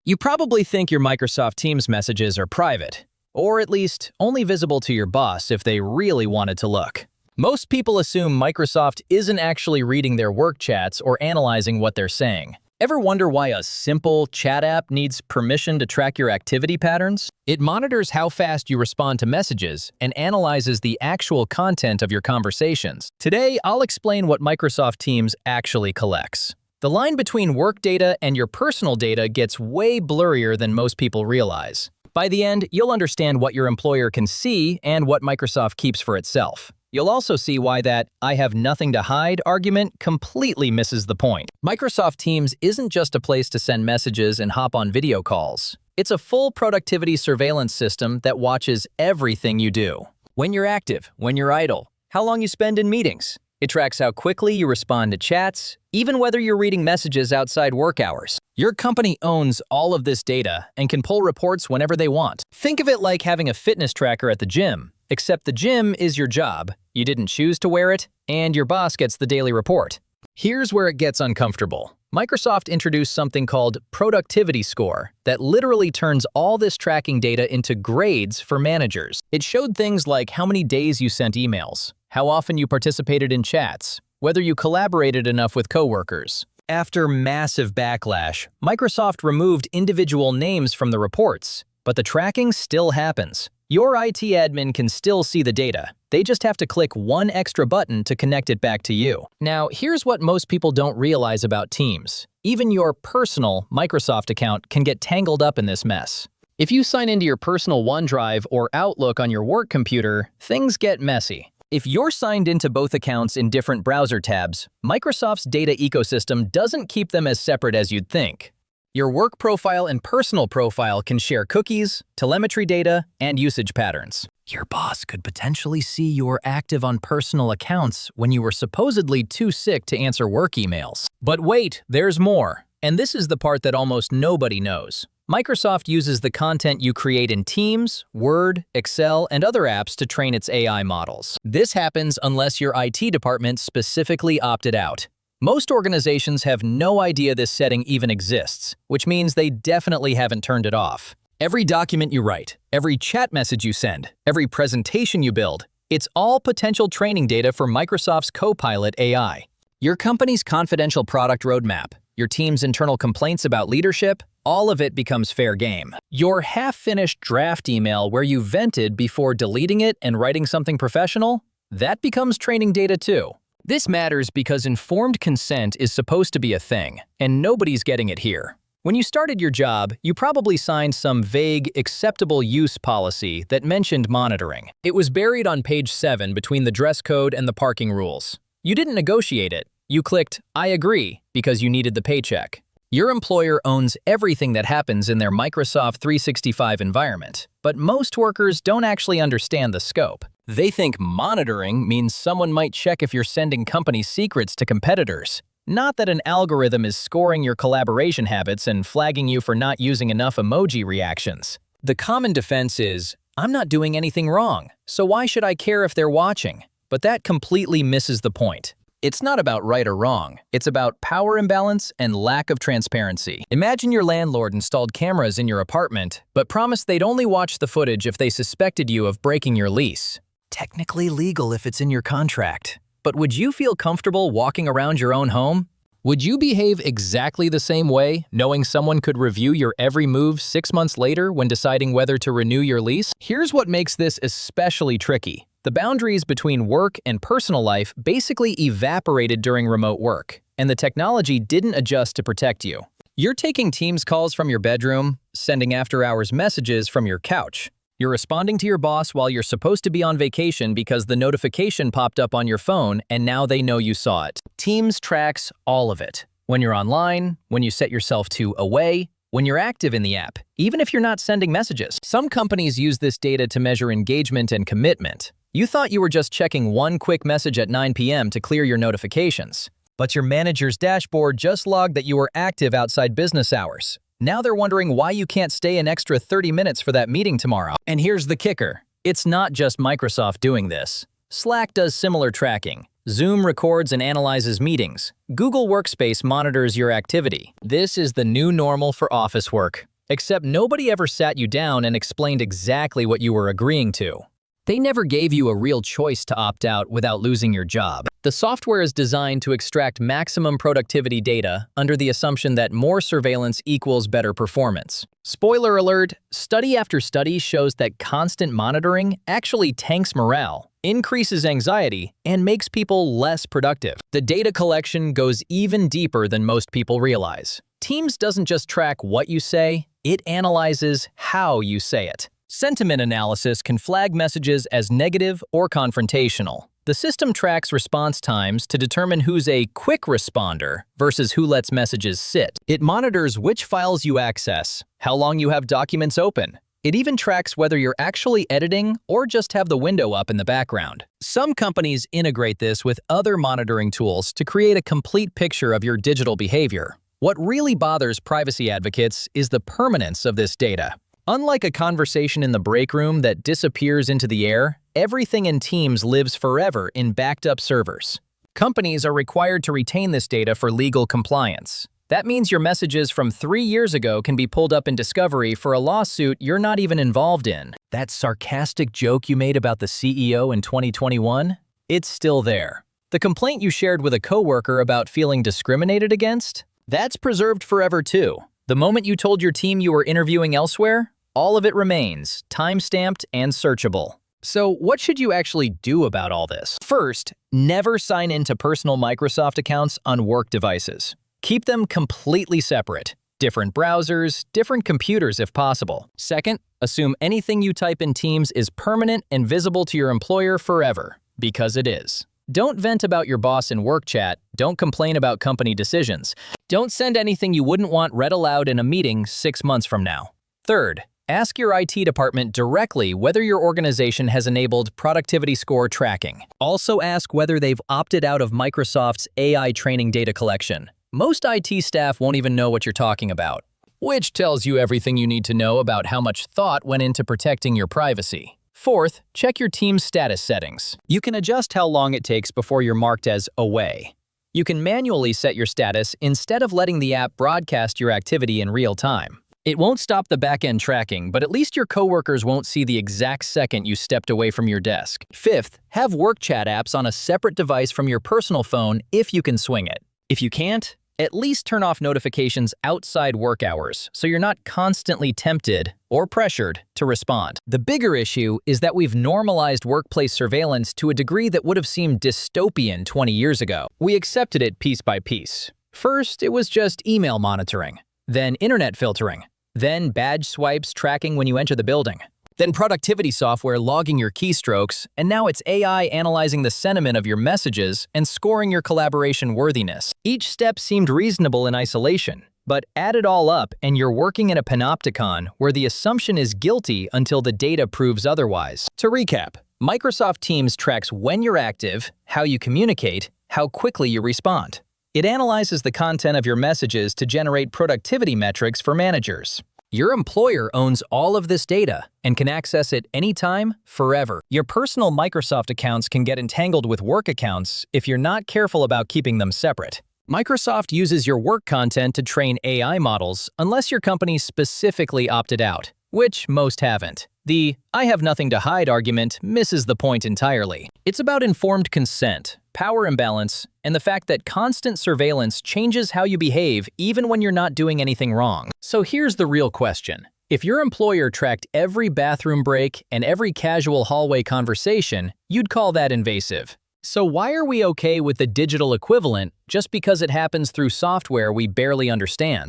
You probably think your Microsoft Teams messages are private, or at least only visible to your boss if they really wanted to look. Most people assume Microsoft isn't actually reading their work chats or analyzing what they're saying. Ever wonder why a simple chat app needs permission to track your activity patterns? It monitors how fast you respond to messages and analyzes the actual content of your conversations. Today, I'll explain what Microsoft Teams actually collects. The line between work data and your personal data gets way blurrier than most people realize. By the end, you'll understand what your employer can see and what Microsoft keeps for itself. You'll also see why that "I have nothing to hide" argument completely misses the point. Microsoft Teams isn't just a place to send messages and hop on video calls. It's a full productivity surveillance system that watches everything you do. When you're active, when you're idle, how long you spend in meetings. It tracks how quickly you respond to chats, even whether you're reading messages outside work hours. Your company owns all of this data and can pull reports whenever they want. Think of it like having a fitness tracker at the gym, except the gym is your job, you didn't choose to wear it, and your boss gets the daily report. Here's where it gets uncomfortable. Microsoft introduced something called Productivity Score that literally turns all this tracking data into grades for managers. It showed things like how many days you sent emails, how often you participated in chats, whether you collaborated enough with coworkers. After massive backlash, Microsoft removed individual names from the reports, but the tracking still happens. Your IT admin can still see the data. They just have to click one extra button to connect it back to you. Now, here's what most people don't realize about Teams. Even your personal Microsoft account can get tangled up in this mess. If you sign into your personal OneDrive or Outlook on your work computer, things get messy. If you're signed into both accounts in different browser tabs, Microsoft's data ecosystem doesn't keep them as separate as you'd think. Your work profile and personal profile can share cookies, telemetry data, and usage patterns. Your boss could potentially see you were active on personal accounts when you were supposedly too sick to answer work emails. But wait, there's more. And this is the part that almost nobody knows. Microsoft uses the content you create in Teams, Word, Excel, and other apps to train its AI models. This happens unless your IT department specifically opted out. Most organizations have no idea this setting even exists, which means they definitely haven't turned it off. Every document you write, every chat message you send, every presentation you build, it's all potential training data for Microsoft's Copilot AI. Your company's confidential product roadmap, your team's internal complaints about leadership, all of it becomes fair game. Your half-finished draft email where you vented before deleting it and writing something professional, that becomes training data too. This matters because informed consent is supposed to be a thing, and nobody's getting it here. When you started your job, you probably signed some vague, acceptable use policy that mentioned monitoring. It was buried on page 7 between the dress code and the parking rules. You didn't negotiate it. You clicked, "I agree," because you needed the paycheck. Your employer owns everything that happens in their Microsoft 365 environment, but most workers don't actually understand the scope. They think monitoring means someone might check if you're sending company secrets to competitors, not that an algorithm is scoring your collaboration habits and flagging you for not using enough emoji reactions. The common defense is, "I'm not doing anything wrong, so why should I care if they're watching?" But that completely misses the point. It's not about right or wrong. It's about power imbalance and lack of transparency. Imagine your landlord installed cameras in your apartment, but promised they'd only watch the footage if they suspected you of breaking your lease. Technically legal if it's in your contract. But would you feel comfortable walking around your own home? Would you behave exactly the same way, knowing someone could review your every move 6 months later when deciding whether to renew your lease? Here's what makes this especially tricky. The boundaries between work and personal life basically evaporated during remote work, and the technology didn't adjust to protect you. You're taking Teams calls from your bedroom, sending after-hours messages from your couch. You're responding to your boss while you're supposed to be on vacation because the notification popped up on your phone and now they know you saw it. Teams tracks all of it. When you're online, when you set yourself to away, when you're active in the app, even if you're not sending messages. Some companies use this data to measure engagement and commitment. You thought you were just checking one quick message at 9 p.m. to clear your notifications. But your manager's dashboard just logged that you were active outside business hours. Now they're wondering why you can't stay an extra 30 minutes for that meeting tomorrow. And here's the kicker. It's not just Microsoft doing this. Slack does similar tracking. Zoom records and analyzes meetings. Google Workspace monitors your activity. This is the new normal for office work. Except nobody ever sat you down and explained exactly what you were agreeing to. They never gave you a real choice to opt out without losing your job. The software is designed to extract maximum productivity data under the assumption that more surveillance equals better performance. Spoiler alert, study after study shows that constant monitoring actually tanks morale, increases anxiety, and makes people less productive. The data collection goes even deeper than most people realize. Teams doesn't just track what you say, it analyzes how you say it. Sentiment analysis can flag messages as negative or confrontational. The system tracks response times to determine who's a quick responder versus who lets messages sit. It monitors which files you access, how long you have documents open. It even tracks whether you're actually editing or just have the window up in the background. Some companies integrate this with other monitoring tools to create a complete picture of your digital behavior. What really bothers privacy advocates is the permanence of this data. Unlike a conversation in the break room that disappears into the air, everything in Teams lives forever in backed-up servers. Companies are required to retain this data for legal compliance. That means your messages from 3 years ago can be pulled up in discovery for a lawsuit you're not even involved in. That sarcastic joke you made about the CEO in 2021? It's still there. The complaint you shared with a coworker about feeling discriminated against? That's preserved forever too. The moment you told your team you were interviewing elsewhere, all of it remains, time-stamped and searchable. So what should you actually do about all this? First, never sign into personal Microsoft accounts on work devices. Keep them completely separate. Different browsers, different computers if possible. Second, assume anything you type in Teams is permanent and visible to your employer forever, because it is. Don't vent about your boss in work chat. Don't complain about company decisions. Don't send anything you wouldn't want read aloud in a meeting 6 months from now. Third, ask your IT department directly whether your organization has enabled productivity score tracking. Also ask whether they've opted out of Microsoft's AI training data collection. Most IT staff won't even know what you're talking about, which tells you everything you need to know about how much thought went into protecting your privacy. Fourth, check your team's status settings. You can adjust how long it takes before you're marked as away. You can manually set your status instead of letting the app broadcast your activity in real time. It won't stop the back-end tracking, but at least your coworkers won't see the exact second you stepped away from your desk. Fifth, have work chat apps on a separate device from your personal phone if you can swing it. If you can't, at least turn off notifications outside work hours so you're not constantly tempted or pressured to respond. The bigger issue is that we've normalized workplace surveillance to a degree that would have seemed dystopian 20 years ago. We accepted it piece by piece. First, it was just email monitoring, then internet filtering, then badge swipes tracking when you enter the building, then productivity software logging your keystrokes, and now it's AI analyzing the sentiment of your messages and scoring your collaboration worthiness. Each step seemed reasonable in isolation, but add it all up and you're working in a panopticon where the assumption is guilty until the data proves otherwise. To recap, Microsoft Teams tracks when you're active, how you communicate, how quickly you respond. It analyzes the content of your messages to generate productivity metrics for managers. Your employer owns all of this data and can access it anytime, forever. Your personal Microsoft accounts can get entangled with work accounts if you're not careful about keeping them separate. Microsoft uses your work content to train AI models unless your company specifically opted out, which most haven't. The "I have nothing to hide" argument misses the point entirely. It's about informed consent, power imbalance, and the fact that constant surveillance changes how you behave even when you're not doing anything wrong. So here's the real question. If your employer tracked every bathroom break and every casual hallway conversation, you'd call that invasive. So why are we okay with the digital equivalent just because it happens through software we barely understand?